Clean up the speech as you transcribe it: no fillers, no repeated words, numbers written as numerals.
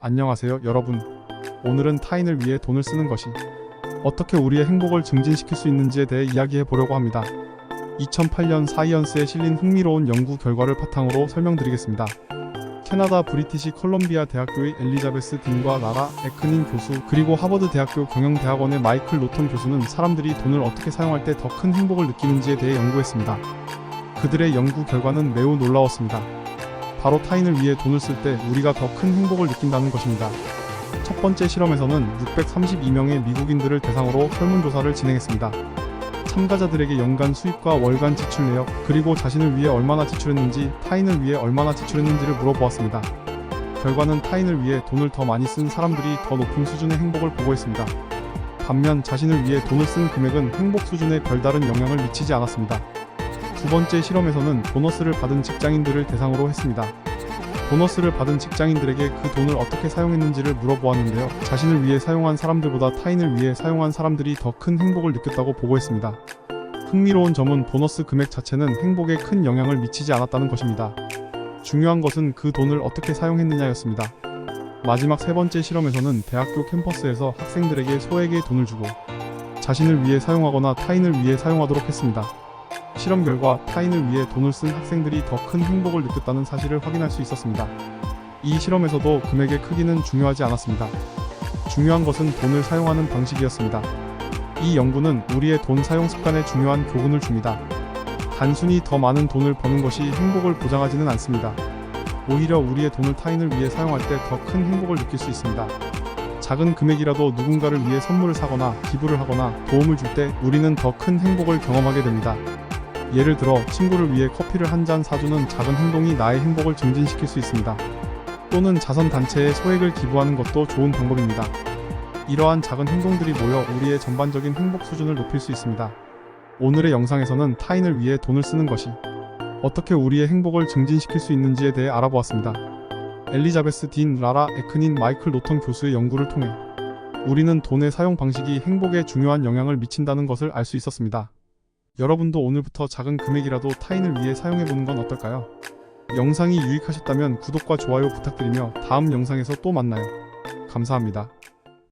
안녕하세요 여러분. 오늘은 타인을 위해 돈을 쓰는 것이 어떻게 우리의 행복을 증진시킬 수 있는지에 대해 이야기해 보려고 합니다. 2008년 사이언스에 실린 흥미로운 연구 결과를 바탕으로 설명드리겠습니다. 캐나다 브리티시 컬럼비아 대학교의 엘리자베스 딘과 라라 에크닌 교수, 그리고 하버드 대학교 경영대학원의 마이클 노턴 교수는 사람들이 돈을 어떻게 사용할 때 더 큰 행복을 느끼는지에 대해 연구했습니다. 그들의 연구 결과는 매우 놀라웠습니다. 바로 타인을 위해 돈을 쓸 때 우리가 더 큰 행복을 느낀다는 것입니다. 첫 번째 실험에서는 632명의 미국인들을 대상으로 설문조사를 진행했습니다. 참가자들에게 연간 수입과 월간 지출 내역, 그리고 자신을 위해 얼마나 지출했는지, 타인을 위해 얼마나 지출했는지를 물어보았습니다. 결과는 타인을 위해 돈을 더 많이 쓴 사람들이 더 높은 수준의 행복을 보고했습니다. 반면 자신을 위해 돈을 쓴 금액은 행복 수준에 별다른 영향을 미치지 않았습니다. 두 번째 실험에서는 보너스를 받은 직장인들을 대상으로 했습니다. 보너스를 받은 직장인들에게 그 돈을 어떻게 사용했는지를 물어보았는데요. 자신을 위해 사용한 사람들보다 타인을 위해 사용한 사람들이 더 큰 행복을 느꼈다고 보고했습니다. 흥미로운 점은 보너스 금액 자체는 행복에 큰 영향을 미치지 않았다는 것입니다. 중요한 것은 그 돈을 어떻게 사용했느냐였습니다. 마지막 세 번째 실험에서는 대학교 캠퍼스에서 학생들에게 소액의 돈을 주고 자신을 위해 사용하거나 타인을 위해 사용하도록 했습니다. 실험 결과 타인을 위해 돈을 쓴 학생들이 더 큰 행복을 느꼈다는 사실을 확인할 수 있었습니다. 이 실험에서도 금액의 크기는 중요하지 않았습니다. 중요한 것은 돈을 사용하는 방식이었습니다. 이 연구는 우리의 돈 사용 습관에 중요한 교훈을 줍니다. 단순히 더 많은 돈을 버는 것이 행복을 보장하지는 않습니다. 오히려 우리의 돈을 타인을 위해 사용할 때 더 큰 행복을 느낄 수 있습니다. 작은 금액이라도 누군가를 위해 선물을 사거나 기부를 하거나 도움을 줄 때 우리는 더 큰 행복을 경험하게 됩니다. 예를 들어 친구를 위해 커피를 한 잔 사주는 작은 행동이 나의 행복을 증진시킬 수 있습니다. 또는 자선단체에 소액을 기부하는 것도 좋은 방법입니다. 이러한 작은 행동들이 모여 우리의 전반적인 행복 수준을 높일 수 있습니다. 오늘의 영상에서는 타인을 위해 돈을 쓰는 것이 어떻게 우리의 행복을 증진시킬 수 있는지에 대해 알아보았습니다. 엘리자베스 딘, 라라 에크닌, 마이클 노턴 교수의 연구를 통해 우리는 돈의 사용 방식이 행복에 중요한 영향을 미친다는 것을 알 수 있었습니다. 여러분도 오늘부터 작은 금액이라도 타인을 위해 사용해보는 건 어떨까요? 영상이 유익하셨다면 구독과 좋아요 부탁드리며 다음 영상에서 또 만나요. 감사합니다.